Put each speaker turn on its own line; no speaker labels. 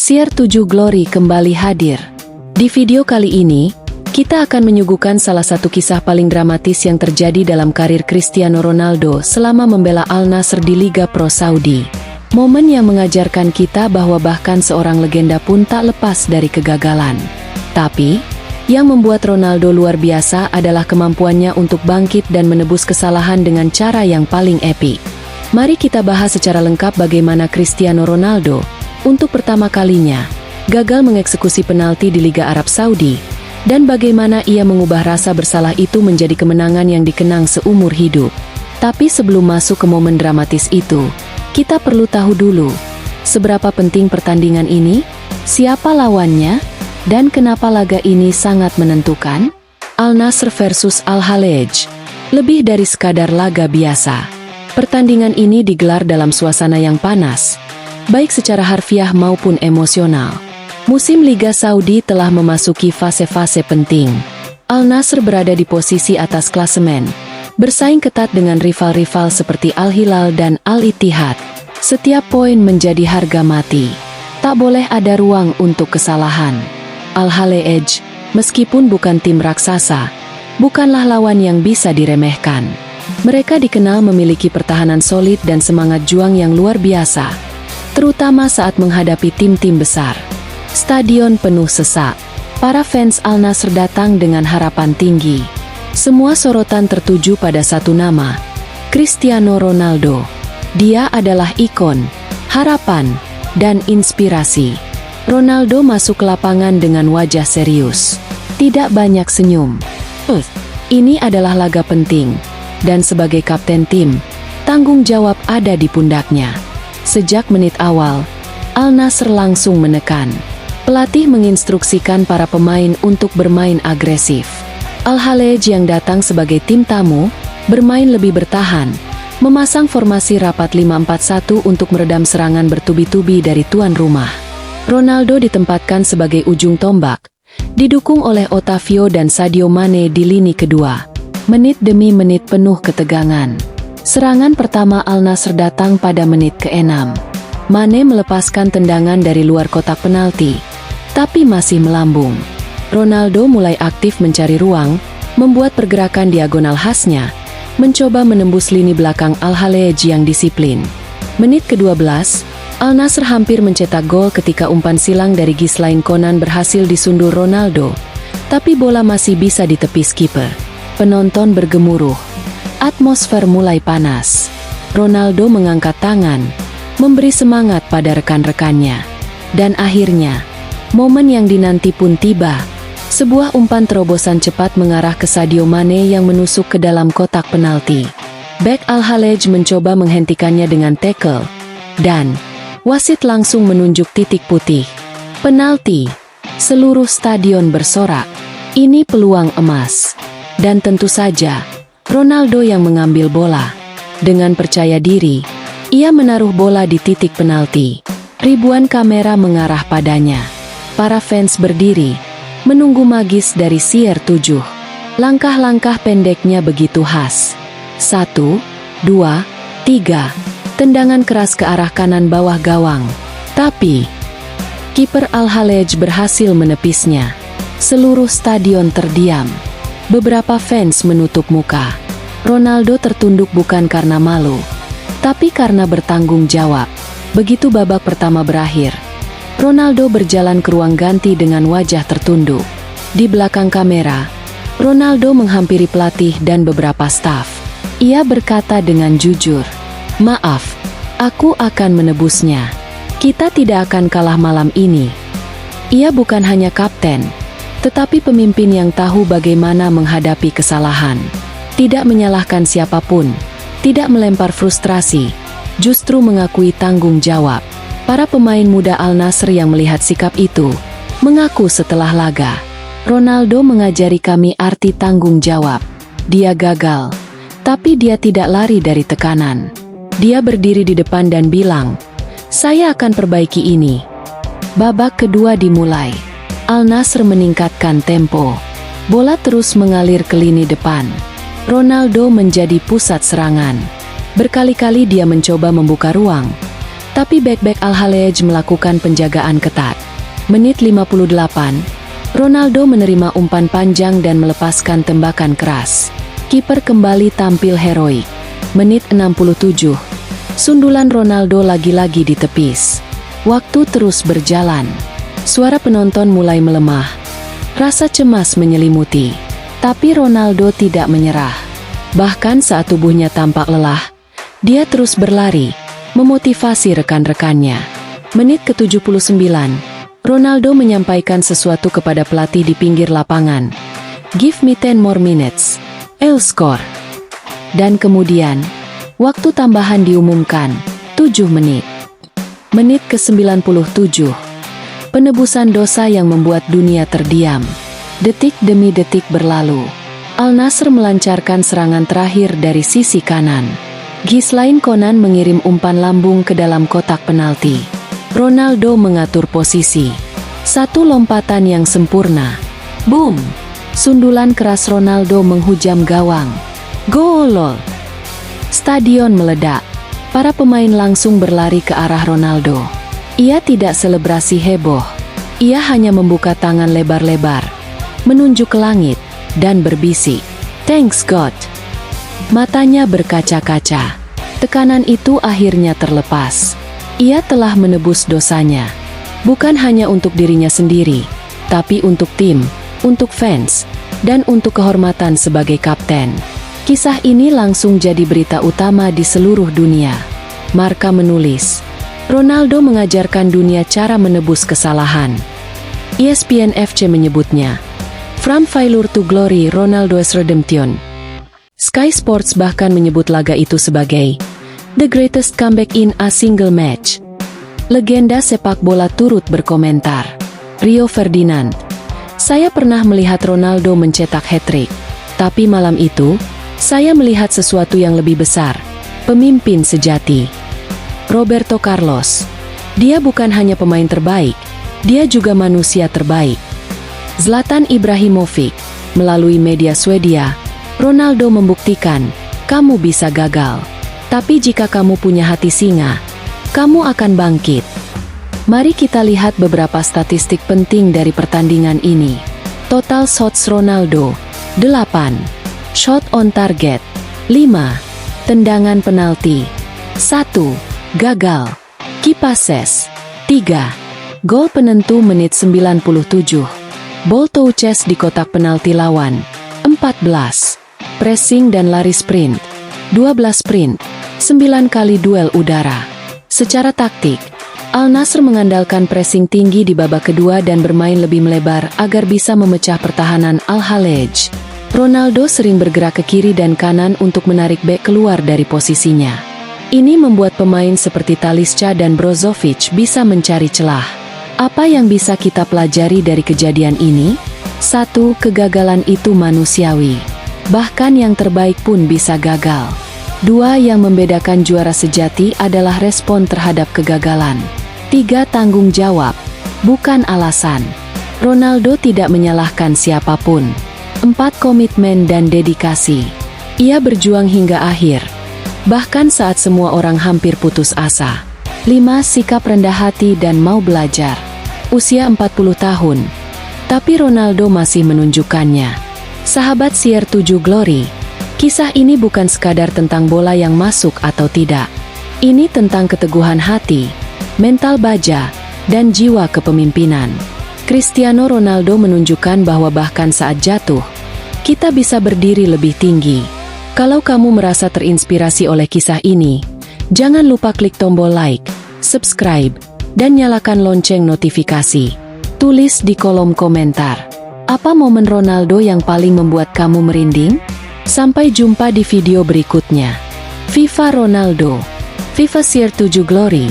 CR7 Glory kembali hadir. Di video kali ini, kita akan menyuguhkan salah satu kisah paling dramatis yang terjadi dalam karir Cristiano Ronaldo selama membela Al Nassr di Liga Pro Saudi. Momen yang mengajarkan kita bahwa bahkan seorang legenda pun tak lepas dari kegagalan. Tapi, yang membuat Ronaldo luar biasa adalah kemampuannya untuk bangkit dan menebus kesalahan dengan cara yang paling epik. Mari kita bahas secara lengkap bagaimana Cristiano Ronaldo, untuk pertama kalinya, gagal mengeksekusi penalti di Liga Arab Saudi, dan bagaimana ia mengubah rasa bersalah itu menjadi kemenangan yang dikenang seumur hidup. Tapi sebelum masuk ke momen dramatis itu, kita perlu tahu dulu, seberapa penting pertandingan ini, siapa lawannya, dan kenapa laga ini sangat menentukan? Al Nassr versus Al-Khalej, lebih dari sekadar laga biasa. Pertandingan ini digelar dalam suasana yang panas, baik secara harfiah maupun emosional. Musim Liga Saudi telah memasuki fase-fase penting. Al Nassr berada di posisi atas klasemen, bersaing ketat dengan rival-rival seperti Al-Hilal dan Al-Ittihad. Setiap poin menjadi harga mati. Tak boleh ada ruang untuk kesalahan. Al-Khalej, meskipun bukan tim raksasa, bukanlah lawan yang bisa diremehkan. Mereka dikenal memiliki pertahanan solid dan semangat juang yang luar biasa, terutama saat menghadapi tim-tim besar. Stadion penuh sesak. Para fans Al Nassr datang dengan harapan tinggi. Semua sorotan tertuju pada satu nama, Cristiano Ronaldo. Dia adalah ikon, harapan, dan inspirasi. Ronaldo masuk ke lapangan dengan wajah serius. Tidak banyak senyum. Ini adalah laga penting, dan sebagai kapten tim, tanggung jawab ada di pundaknya. Sejak menit awal, Al Nassr langsung menekan. Pelatih menginstruksikan para pemain untuk bermain agresif. Al-Khalej yang datang sebagai tim tamu, bermain lebih bertahan, memasang formasi rapat 5-4-1 untuk meredam serangan bertubi-tubi dari tuan rumah. Ronaldo ditempatkan sebagai ujung tombak, didukung oleh Otavio dan Sadio Mane di lini kedua. Menit demi menit penuh ketegangan. Serangan pertama Al Nassr datang pada menit ke-6. Mane melepaskan tendangan dari luar kotak penalti, tapi masih melambung. Ronaldo mulai aktif mencari ruang, membuat pergerakan diagonal khasnya, mencoba menembus lini belakang Al-Khalej yang disiplin. Menit ke-12, Al Nassr hampir mencetak gol ketika umpan silang dari Ghislain Conan berhasil disundur Ronaldo, tapi bola masih bisa ditepis kiper. Penonton bergemuruh. Atmosfer mulai panas. Ronaldo mengangkat tangan, memberi semangat pada rekan-rekannya. Dan akhirnya, momen yang dinanti pun tiba. Sebuah umpan terobosan cepat mengarah ke Sadio Mane yang menusuk ke dalam kotak penalti. Bek Al-Khalej mencoba menghentikannya dengan tackle, dan wasit langsung menunjuk titik putih. Penalti. Seluruh stadion bersorak. Ini peluang emas. Dan tentu saja, Ronaldo yang mengambil bola. Dengan percaya diri, ia menaruh bola di titik penalti. Ribuan kamera mengarah padanya. Para fans berdiri, menunggu magis dari CR7. Langkah-langkah pendeknya begitu khas. 1, 2, 3. Tendangan keras ke arah kanan bawah gawang. Tapi, kiper Al-Khalej berhasil menepisnya. Seluruh stadion terdiam. Beberapa fans menutup muka. Ronaldo tertunduk bukan karena malu, tapi karena bertanggung jawab. Begitu babak pertama berakhir, Ronaldo berjalan ke ruang ganti dengan wajah tertunduk. Di belakang kamera, Ronaldo menghampiri pelatih dan beberapa staf. Ia berkata dengan jujur, "Maaf, aku akan menebusnya. Kita tidak akan kalah malam ini." Ia bukan hanya kapten, tetapi pemimpin yang tahu bagaimana menghadapi kesalahan. Tidak menyalahkan siapapun, tidak melempar frustrasi, justru mengakui tanggung jawab. Para pemain muda Al Nassr yang melihat sikap itu, mengaku setelah laga, "Ronaldo mengajari kami arti tanggung jawab. Dia gagal, tapi dia tidak lari dari tekanan. Dia berdiri di depan dan bilang, 'Saya akan perbaiki ini.'" Babak kedua dimulai. Al Nassr meningkatkan tempo. Bola terus mengalir ke lini depan. Ronaldo menjadi pusat serangan. Berkali-kali dia mencoba membuka ruang, Tapi bek-bek Al-Haleej melakukan penjagaan ketat. Menit 58, Ronaldo menerima umpan panjang dan melepaskan tembakan keras. Kiper kembali tampil heroik. Menit 67, sundulan Ronaldo lagi-lagi ditepis. Waktu terus berjalan. Suara penonton mulai melemah. Rasa cemas menyelimuti. Tapi Ronaldo tidak menyerah. Bahkan saat tubuhnya tampak lelah, dia terus berlari, memotivasi rekan-rekannya. Menit ke-79, Ronaldo menyampaikan sesuatu kepada pelatih di pinggir lapangan. "Give me 10 more minutes. I'll score." Dan kemudian, waktu tambahan diumumkan, 7 menit. Menit ke-97, penebusan dosa yang membuat dunia terdiam. Detik demi detik berlalu. Al-Nassr melancarkan serangan terakhir dari sisi kanan. Ghislain Konan mengirim umpan lambung ke dalam kotak penalti. Ronaldo mengatur posisi. Satu lompatan yang sempurna. Boom! Sundulan keras Ronaldo menghujam gawang. Gol! Stadion meledak. Para pemain langsung berlari ke arah Ronaldo. Ia tidak selebrasi heboh. Ia hanya membuka tangan lebar-lebar, menunjuk ke langit, dan berbisik, "Thanks God." Matanya berkaca-kaca. Tekanan itu akhirnya terlepas. Ia telah menebus dosanya. Bukan hanya untuk dirinya sendiri, tapi untuk tim, untuk fans, dan untuk kehormatan sebagai kapten. Kisah ini langsung jadi berita utama di seluruh dunia. Marca menulis, Ronaldo mengajarkan dunia cara menebus kesalahan. ESPN FC menyebutnya, "From failure to glory, Ronaldo's redemption." Sky Sports bahkan menyebut laga itu sebagai the greatest comeback in a single match. Legenda sepak bola turut berkomentar. Rio Ferdinand, "Saya pernah melihat Ronaldo mencetak hat-trick, tapi malam itu, saya melihat sesuatu yang lebih besar, pemimpin sejati." Roberto Carlos, "Dia bukan hanya pemain terbaik, dia juga manusia terbaik." Zlatan Ibrahimovic, melalui media Swedia, "Ronaldo membuktikan, kamu bisa gagal. Tapi jika kamu punya hati singa, kamu akan bangkit." Mari kita lihat beberapa statistik penting dari pertandingan ini. Total shots Ronaldo, 8. Shot on target, 5. Tendangan penalti, 1. Gagal. Key passes, 3. Gol penentu menit 97. Ball touches di kotak penalti lawan, 14. Pressing dan lari sprint, 12 sprint, 9 kali duel udara. Secara taktik, Al-Nassr mengandalkan pressing tinggi di babak kedua dan bermain lebih melebar agar bisa memecah pertahanan Al-Haleej. Ronaldo sering bergerak ke kiri dan kanan untuk menarik bek keluar dari posisinya. Ini membuat pemain seperti Talisca dan Brozovic bisa mencari celah. Apa yang bisa kita pelajari dari kejadian ini? 1. Kegagalan itu manusiawi. Bahkan yang terbaik pun bisa gagal. 2. Yang membedakan juara sejati adalah respon terhadap kegagalan. 3. Tanggung jawab, bukan alasan. Ronaldo tidak menyalahkan siapapun. 4. Komitmen dan dedikasi. Ia berjuang hingga akhir, bahkan saat semua orang hampir putus asa. 5. Sikap rendah hati dan mau belajar. Usia 40 tahun, tapi Ronaldo masih menunjukkannya. Sahabat CR7 Glory, kisah ini bukan sekadar tentang bola yang masuk atau tidak. Ini tentang keteguhan hati, mental baja, dan jiwa kepemimpinan. Cristiano Ronaldo menunjukkan bahwa bahkan saat jatuh, kita bisa berdiri lebih tinggi. Kalau kamu merasa terinspirasi oleh kisah ini, jangan lupa klik tombol like, subscribe, dan nyalakan lonceng notifikasi. Tulis di kolom komentar, apa momen Ronaldo yang paling membuat kamu merinding? Sampai jumpa di video berikutnya. FIFA Ronaldo, FIFA CR7 Glory.